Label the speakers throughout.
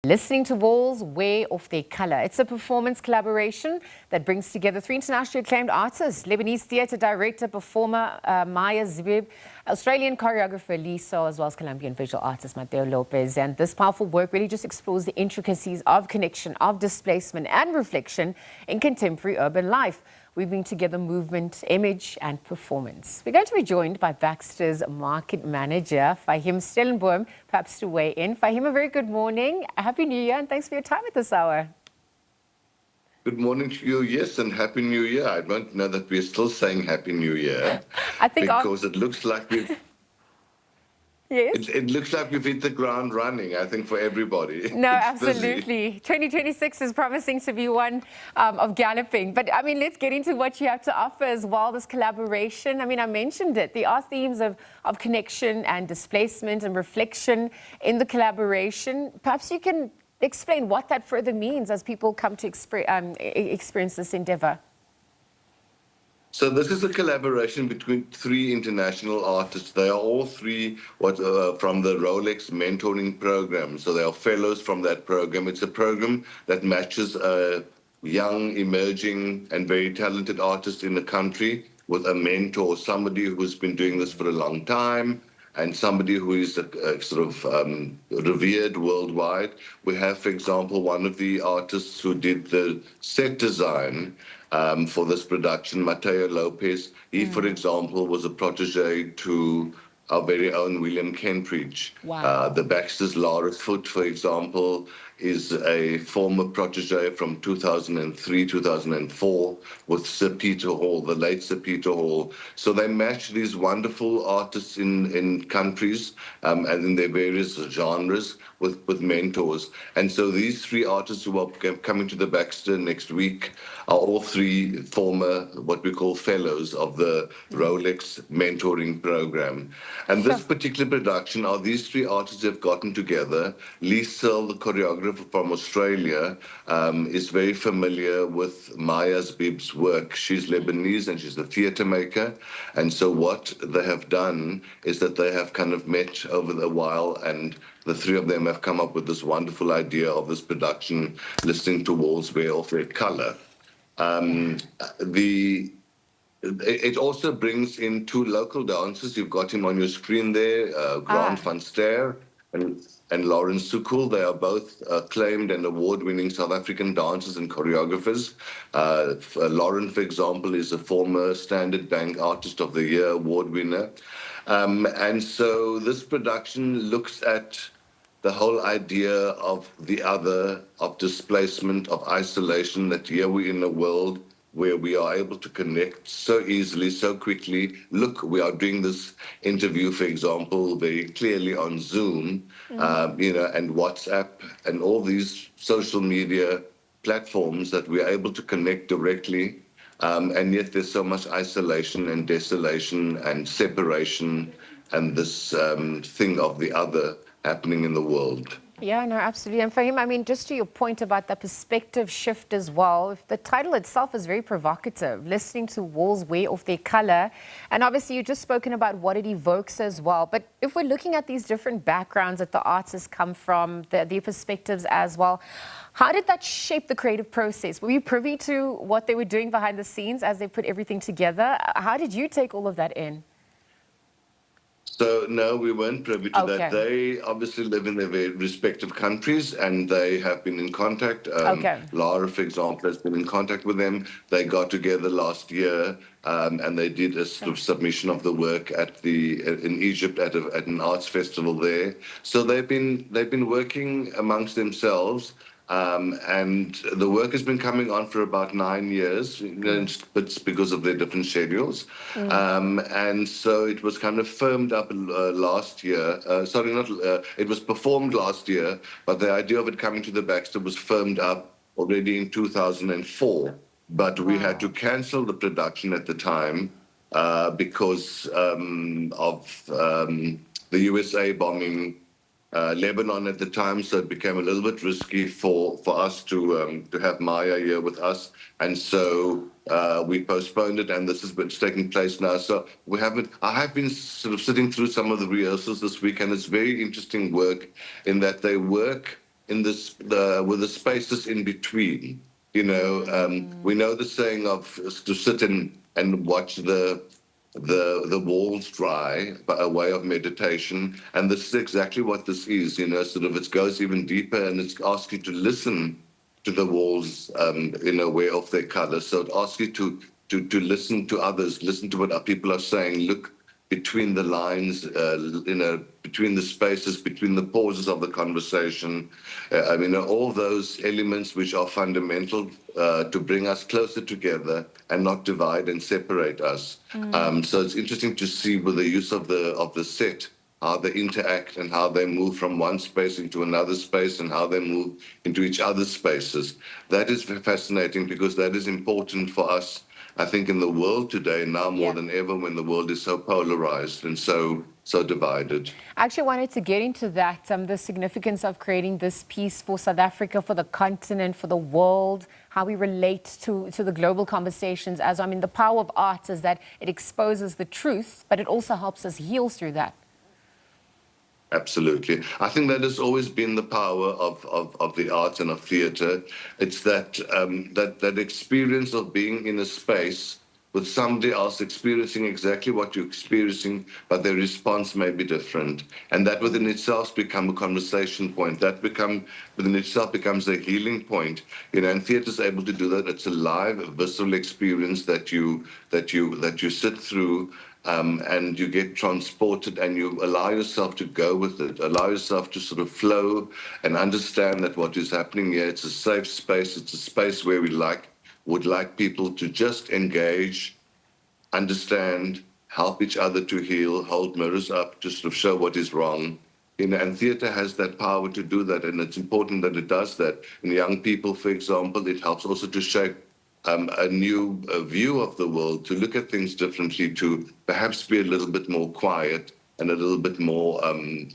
Speaker 1: Listening to Walls Wear Off Their Color. It's a performance collaboration that brings together three internationally acclaimed artists: Lebanese theatre director, performer Maya Zbib, Australian choreographer Lee Serle, as well as Colombian visual artist Mateo López. And this powerful work really just explores the intricacies of connection, of displacement and reflection in contemporary urban life, weaving together movement, image and performance. We're going to be joined by Baxter's market manager, Fahiem Stellenboom, perhaps to weigh in. Fahiem, a very good morning. Happy New Year and thanks for your time at this hour.
Speaker 2: Good morning to you, yes, and Happy New Year. I don't know that we're still saying Happy New Year
Speaker 1: I think
Speaker 2: because it looks like we've...
Speaker 1: Yes.
Speaker 2: It looks like we've hit the ground running, I think, for everybody.
Speaker 1: No, absolutely. 2026 is promising to be one of galloping. But, I mean, let's get into what you have to offer as well, this collaboration. I mean, I mentioned it. There are themes of connection and displacement and reflection in the collaboration. Perhaps you can explain what that further means as people come to experience this endeavor.
Speaker 2: So this is a collaboration between three international artists. They are all three from the Rolex mentoring program. So they are fellows from that program. It's a program that matches a young, emerging and very talented artist in the country with a mentor, somebody who's been doing this for a long time, and somebody who is revered worldwide. We have, for example, one of the artists who did the set design for this production, Mateo López. He, for example, was a protege to our very own William Kentridge.
Speaker 1: Wow.
Speaker 2: The Baxter's Lara Foot, for example, is a former protege from 2003, 2004 with Sir Peter Hall, the late Sir Peter Hall. So they match these wonderful artists in countries and in their various genres with mentors. And so these three artists who are coming to the Baxter next week are all three former, what we call fellows of the Rolex mentoring program. And this particular production are these three artists have gotten together. Lee Serle, the choreographer from Australia, is very familiar with Maya Zbib's work. She's Lebanese and she's a theatre maker. And so what they have done is that they have kind of met over the while, and the three of them have come up with this wonderful idea of this production, Listening to Walls Wear Off Their Color. It also brings in two local dancers. You've got him on your screen there, Grant van Ster and Lauren Sukul. They are both acclaimed and award-winning South African dancers and choreographers. Lauren, for example, is a former Standard Bank Artist of the Year award winner. And so this production looks at the whole idea of the other, of displacement, of isolation, that here we're in a world where we are able to connect so easily, so quickly. Look, we are doing this interview, for example, very clearly on Zoom, and WhatsApp and all these social media platforms that we are able to connect directly. And yet there's so much isolation and desolation and separation and this thing of the other happening in the world.
Speaker 1: Yeah, no, absolutely. And Fahiem, I mean, just to your point about the perspective shift as well, the title itself is very provocative, Listening to Walls Wear Off Their Color. And obviously, you've just spoken about what it evokes as well. But if we're looking at these different backgrounds that the artists come from, their perspectives as well, how did that shape the creative process? Were you privy to what they were doing behind the scenes as they put everything together? How did you take all of that in?
Speaker 2: So, no, we weren't privy to that. They obviously live in their very respective countries and they have been in contact. Lara, for example, has been in contact with them. They got together last year and they did a sort of submission of the work in Egypt at an arts festival there. So they've been working amongst themselves. And the work has been coming on for about 9 years, it's because of their different schedules. And so it was kind of firmed up last year. It was performed last year, but the idea of it coming to the Baxter was firmed up already in 2004. But we had to cancel the production at the time because of the USA bombing Lebanon at the time, so it became a little bit risky for us to have Maya here with us, and so we postponed it, and this has been taking place now. So I have been sort of sitting through some of the rehearsals this week, and it's very interesting work in that they work with the spaces in between. We know the saying of to sit and watch the walls dry by a way of meditation, and this is exactly what this is. Sort of it goes even deeper, and it asks you to listen to the walls in a way of their color. So it asks you to listen to others, listen to what people are saying, look between the lines, between the spaces, between the pauses of the conversation. All those elements which are fundamental to bring us closer together and not divide and separate us. So it's interesting to see with the use of the set, how they interact and how they move from one space into another space and how they move into each other's spaces. That is fascinating because that is important for us, I think, in the world today, now more than ever, when the world is so polarized and so divided.
Speaker 1: I actually wanted to get into that, the significance of creating this piece for South Africa, for the continent, for the world, how we relate to the global conversations. The power of art is that it exposes the truth, but it also helps us heal through that.
Speaker 2: Absolutely. I think that has always been the power of the arts and of theatre. It's that experience of being in a space with somebody else experiencing exactly what you're experiencing, but their response may be different. And that within itself becomes a conversation point. That within itself becomes a healing point. And theatre is able to do that. It's a live, visceral experience that you sit through. And you get transported and you allow yourself to go with it, allow yourself to sort of flow and understand that what is happening here, it's a safe space, it's a space where we would like people to just engage, understand, help each other to heal, hold mirrors up to sort of show what is wrong. And theatre has that power to do that, and it's important that it does that. In young people, for example, it helps also to shape a new view of the world, to look at things differently, to perhaps be a little bit more quiet and a little bit more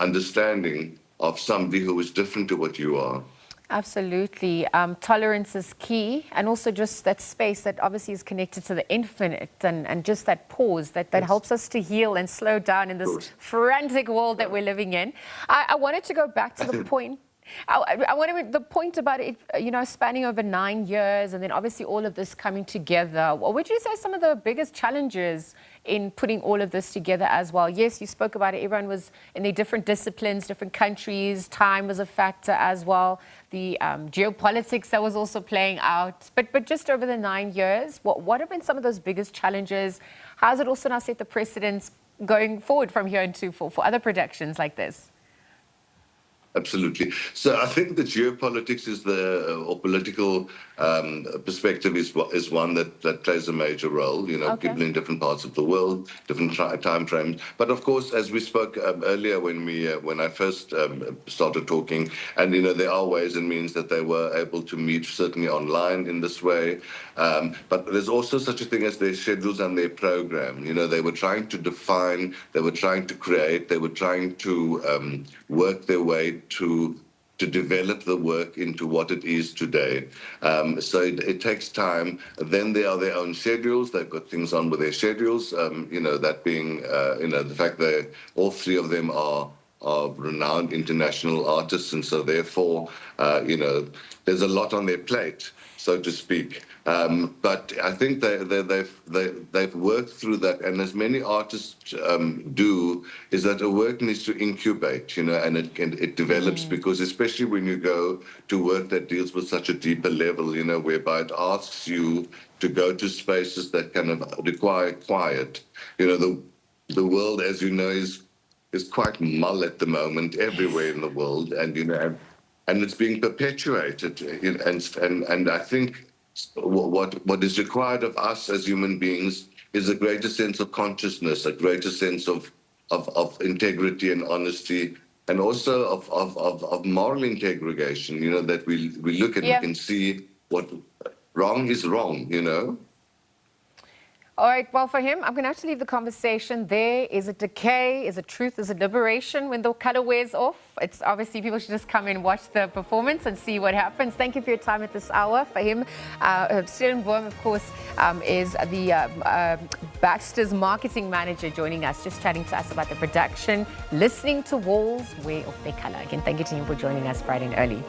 Speaker 2: understanding of somebody who is different to what you are.
Speaker 1: Absolutely. Tolerance is key, and also just that space that obviously is connected to the infinite, and just that pause that helps us to heal and slow down in this frantic world that we're living in. I wanted to go back to the point. I wanted the point about it, spanning over 9 years, and then obviously all of this coming together. What would you say some of the biggest challenges in putting all of this together as well? Yes, you spoke about it. Everyone was in their different disciplines, different countries. Time was a factor as well. The geopolitics that was also playing out. But just over the 9 years, what have been some of those biggest challenges? How has it also now set the precedents going forward from here into for other productions like this?
Speaker 2: Absolutely. So I think the geopolitics or political perspective is one that plays a major role. People in different parts of the world, different time frames. But of course, as we spoke earlier when I first started talking, and there are ways and means that they were able to meet certainly online in this way. But there's also such a thing as their schedules and their program. They were trying to define, they were trying to create, they were trying to work their way to develop the work into what it is today. So it takes time. Then they are their own schedules. They've got things on with their schedules. That being, the fact that all three of them are renowned international artists, and so therefore, there's a lot on their plate, so to speak. But I think they've worked through that, and as many artists do, is that a work needs to incubate, and it develops, because especially when you go to work that deals with such a deeper level, whereby it asks you to go to spaces that kind of require quiet. The world, as you know, is quite mull at the moment everywhere in the world, and it's being perpetuated, and I think what is required of us as human beings is a greater sense of consciousness, a greater sense of integrity and honesty, and also of moral integration. That we look and we can see what wrong is wrong.
Speaker 1: All right, well, Fahiem, I'm going to have to leave the conversation there. Is it decay? Is it truth? Is it liberation when the color wears off? It's obviously people should just come and watch the performance and see what happens. Thank you for your time at this hour. Fahiem Stellenboom, of course, is the Baxter's marketing manager, joining us, just chatting to us about the production, Listening to Walls Wear Off Their Color. Again, thank you to him for joining us bright and early.